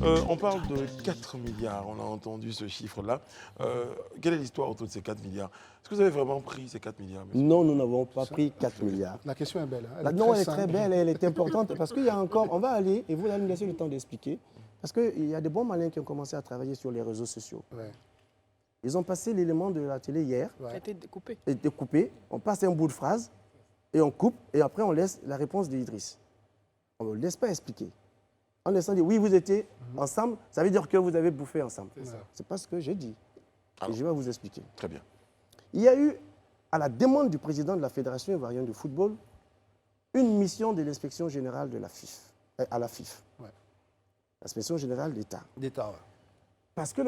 On parle de 4 milliards, on a entendu ce chiffre-là. Quelle est l'histoire autour de ces 4 milliards? Est-ce que vous avez vraiment pris ces 4 milliards, monsieur? Non, nous n'avons pas pris 4 milliards. La question est belle. Hein. Non, elle est très belle, elle est importante parce qu'il y a encore, on va aller, et vous allez me laisser le temps d'expliquer, parce qu'il y a des bons malins qui ont commencé à travailler sur les réseaux sociaux. Ouais. Ils ont passé l'élément de la télé hier, Ouais. Ça a été découpé. et découpé, on passe un bout de phrase, et on coupe, et après on laisse la réponse d'Idriss. On ne le laisse pas expliquer. En laissant dire, oui, vous étiez ensemble, ça veut dire que vous avez bouffé ensemble. C'est pas ce que j'ai dit. Alors. Et je vais vous expliquer. Très bien. Il y a eu, à la demande du président de la Fédération ivoirienne de football, une mission de l'inspection générale de la FIF, à la FIF, Ouais. l'inspection générale d'État. D'État, ouais. Parce que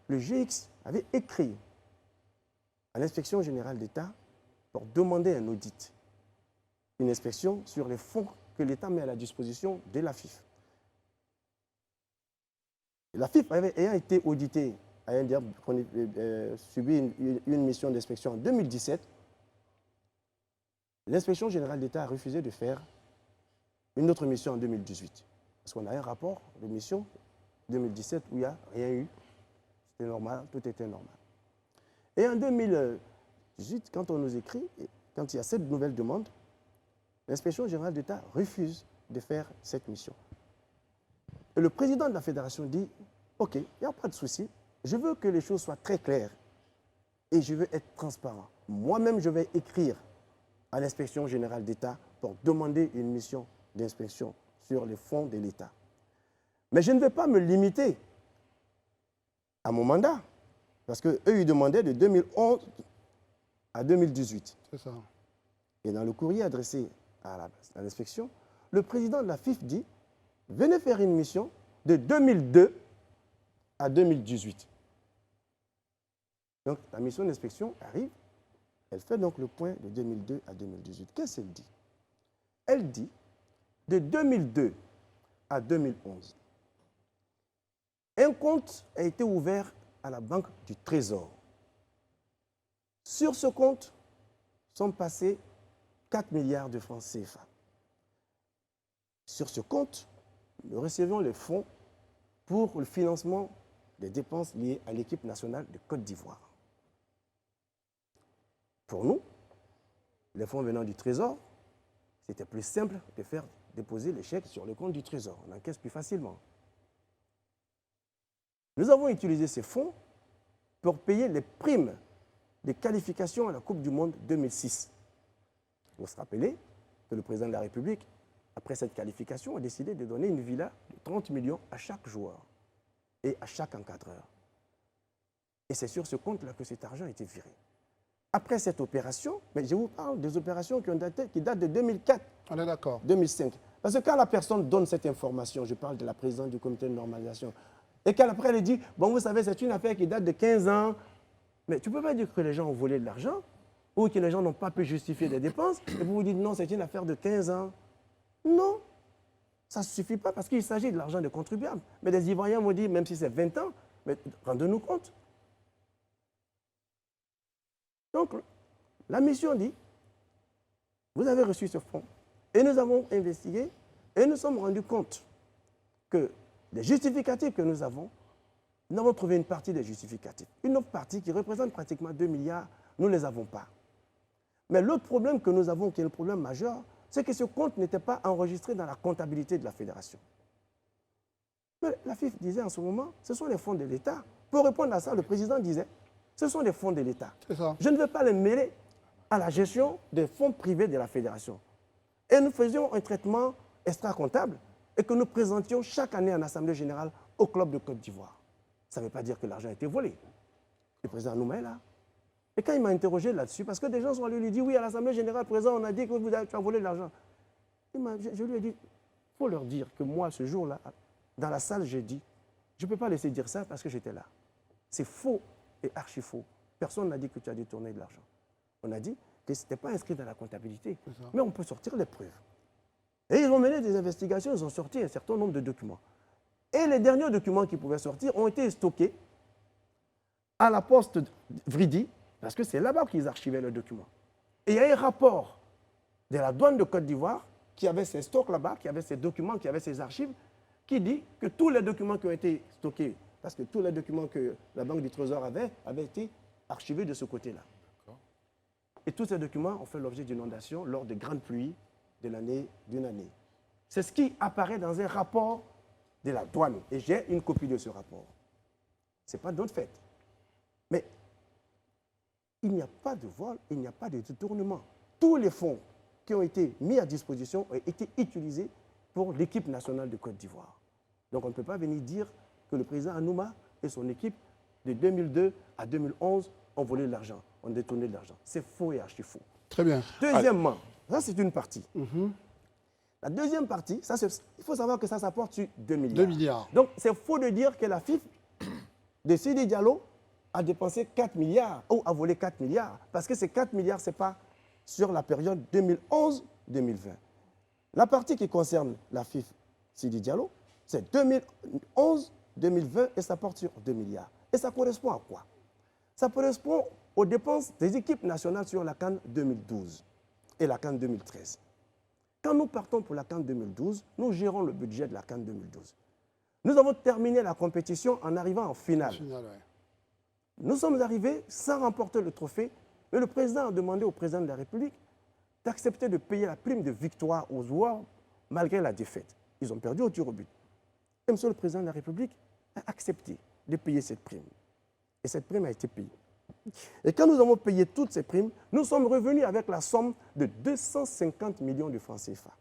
le GX avait écrit à l'inspection générale d'État pour demander un audit, une inspection sur les fonds que l'État met à la disposition de la FIF. Et la FIF ayant été auditée, ayant subi une mission d'inspection en 2017, l'inspection générale d'État a refusé de faire une autre mission en 2018. Parce qu'on a un rapport de mission 2017 où il n'y a rien eu. C'était normal, tout était normal. Et en 2018, quand on nous écrit, quand il y a cette nouvelle demande, l'inspection générale d'État refuse de faire cette mission. Et le président de la fédération dit, OK, il n'y a pas de souci, je veux que les choses soient très claires et je veux être transparent. Moi-même, je vais écrire à l'inspection générale d'État pour demander une mission d'inspection sur les fonds de l'État. Mais je ne vais pas me limiter à mon mandat, parce qu'eux, ils demandaient de 2011 à 2018. C'est ça. Et dans le courrier adressé à l'inspection, le président de la FIF dit, venez faire une mission de 2002 à 2018. Donc la mission d'inspection arrive, elle fait donc le point de 2002 à 2018. Qu'est-ce qu'elle dit? Elle dit, de 2002 à 2011, un compte a été ouvert à la Banque du Trésor. Sur ce compte sont passés 4 milliards de francs CFA. Sur ce compte, nous recevons les fonds pour le financement des dépenses liées à l'équipe nationale de Côte d'Ivoire. Pour nous, les fonds venant du Trésor, c'était plus simple de faire déposer les chèques sur le compte du Trésor. On encaisse plus facilement. Nous avons utilisé ces fonds pour payer les primes de qualification à la Coupe du Monde 2006. Vous vous rappelez que le président de la République, après cette qualification, a décidé de donner une villa de 30 millions à chaque joueur et à chaque encadreur. Et c'est sur ce compte-là que cet argent a été viré. Après cette opération, mais je vous parle des opérations qui datent de 2004. On est d'accord. 2005. Parce que quand la personne donne cette information, je parle de la présidente du comité de normalisation, et qu'après elle dit, bon vous savez, c'est une affaire qui date de 15 ans, mais tu ne peux pas dire que les gens ont volé de l'argent, ou que les gens n'ont pas pu justifier des dépenses, et vous vous dites, non, c'est une affaire de 15 ans. Non, ça ne suffit pas parce qu'il s'agit de l'argent des contribuables. Mais les Ivoiriens m'ont dit, même si c'est 20 ans, mais rendez-nous compte. Donc, la mission dit, vous avez reçu ce fonds, et nous avons investigué, et nous sommes rendus compte que les justificatifs que nous avons trouvé une partie des justificatifs. Une autre partie qui représente pratiquement 2 milliards, nous ne les avons pas. Mais l'autre problème que nous avons, qui est le problème majeur, c'est que ce compte n'était pas enregistré dans la comptabilité de la fédération. Mais la FIF disait en ce moment, ce sont les fonds de l'État. Pour répondre à ça, le président disait, ce sont des fonds de l'État. Je ne veux pas les mêler à la gestion des fonds privés de la fédération. Et nous faisions un traitement extra-comptable et que nous présentions chaque année en Assemblée générale au club de Côte d'Ivoire. Ça ne veut pas dire que l'argent a été volé. Le président Nouma est là. Et quand il m'a interrogé là-dessus, parce que des gens sont allés lui dire, oui, à l'Assemblée générale, président, on a dit que tu as volé de l'argent. Je lui ai dit, il faut leur dire que moi, ce jour-là, dans la salle, j'ai dit, je ne peux pas laisser dire ça parce que j'étais là. C'est faux et archi faux. Personne n'a dit que tu as détourné de l'argent. On a dit que ce n'était pas inscrit dans la comptabilité, mais on peut sortir les preuves. Et ils ont mené des investigations, ils ont sorti un certain nombre de documents. Et les derniers documents qui pouvaient sortir ont été stockés à la poste Vridi, parce que c'est là-bas qu'ils archivaient les documents. Et il y a un rapport de la douane de Côte d'Ivoire qui avait ses stocks là-bas, qui avait ses documents, qui avait ses archives, qui dit que tous les documents qui ont été stockés, parce que tous les documents que la Banque du Trésor avait, avaient été archivés de ce côté-là. Et tous ces documents ont fait l'objet d'inondations lors de grandes pluies d'une année. C'est ce qui apparaît dans un rapport de la douane. Et j'ai une copie de ce rapport. Ce n'est pas notre fait. Mais il n'y a pas de vol, il n'y a pas de détournement. Tous les fonds qui ont été mis à disposition ont été utilisés pour l'équipe nationale de Côte d'Ivoire. Donc on ne peut pas venir dire que le président Anouma et son équipe, de 2002 à 2011, ont volé de l'argent, ont détourné de l'argent. C'est faux et archi faux. Très bien. Deuxièmement, ça c'est une partie. La deuxième partie, il faut savoir que ça porte sur 2 milliards. 2 milliards. Donc c'est faux de dire que la FIF de Sidi Diallo a dépensé 4 milliards ou a volé 4 milliards. Parce que ces 4 milliards, ce n'est pas sur la période 2011-2020. La partie qui concerne la FIF Sidi Diallo, c'est 2011-2020 et ça porte sur 2 milliards. Et ça correspond à quoi? Ça correspond aux dépenses des équipes nationales sur la CAN 2012 et la CAN 2013. Quand nous partons pour la CAN 2012, nous gérons le budget de la CAN 2012. Nous avons terminé la compétition en arrivant en finale. Nous sommes arrivés sans remporter le trophée, mais le président a demandé au président de la République d'accepter de payer la prime de victoire aux joueurs malgré la défaite. Ils ont perdu au tir au but. Et monsieur le président de la République a accepté de payer cette prime. Et cette prime a été payée. Et quand nous avons payé toutes ces primes, nous sommes revenus avec la somme de 250 millions de francs CFA.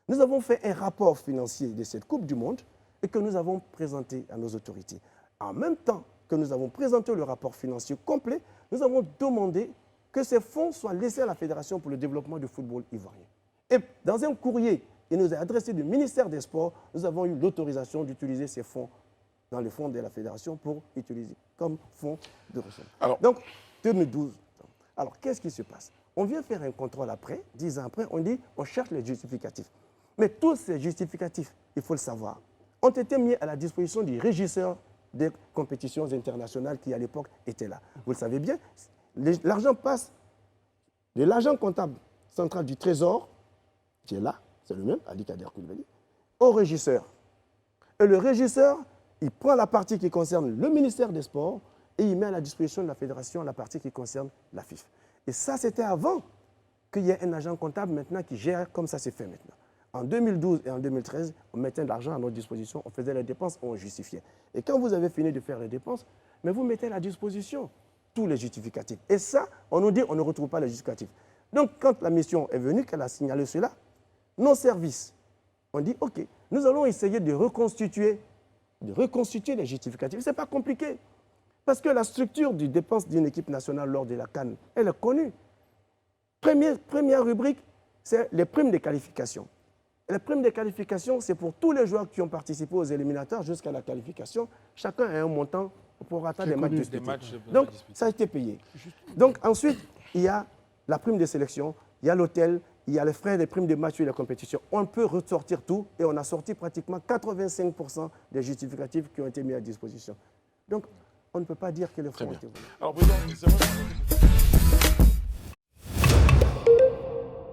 Nous avons fait un rapport financier de cette Coupe du Monde et que nous avons présenté à nos autorités. En même temps que nous avons présenté le rapport financier complet, nous avons demandé que ces fonds soient laissés à la Fédération pour le développement du football ivoirien. Et dans un courrier qui nous est adressé du ministère des Sports, nous avons eu l'autorisation d'utiliser ces fonds dans le fonds de la Fédération pour utiliser comme fonds de ressources. Donc, 2012. Alors, qu'est-ce qui se passe? On vient faire un contrôle après, 10 ans après, on dit on cherche les justificatifs. Mais tous ces justificatifs, il faut le savoir, ont été mis à la disposition du régisseur des compétitions internationales qui, à l'époque, était là. Vous le savez bien, l'argent passe de l'agent comptable central du Trésor, qui est là, c'est le même, Ali Kader Koulibaly, au régisseur. Et le régisseur, il prend la partie qui concerne le ministère des Sports et il met à la disposition de la Fédération la partie qui concerne la FIF. Et ça, c'était avant qu'il y ait un agent comptable maintenant qui gère comme ça s'est fait maintenant. En 2012 et en 2013, on mettait de l'argent à notre disposition, on faisait les dépenses, on justifiait. Et quand vous avez fini de faire les dépenses, mais vous mettez à la disposition tous les justificatifs. Et ça, on nous dit, on ne retrouve pas les justificatifs. Donc, quand la mission est venue, qu'elle a signalé cela, nos services ont dit, OK, nous allons essayer de reconstituer les justificatifs. Ce n'est pas compliqué. Parce que la structure des dépenses d'une équipe nationale lors de la CAN, elle est connue. Première rubrique, c'est les primes de qualification. Les primes de qualification, c'est pour tous les joueurs qui ont participé aux éliminatoires jusqu'à la qualification. Chacun a un montant pour atteindre des matchs disputés. Donc, ça a été payé. Donc, ensuite, il y a la prime de sélection, il y a l'hôtel, il y a les frais des primes de match et les compétitions. On peut ressortir tout et on a sorti pratiquement 85% des justificatifs qui ont été mis à disposition. Donc, on ne peut pas dire que les fonds ont été volés. Alors, président, c'est vrai.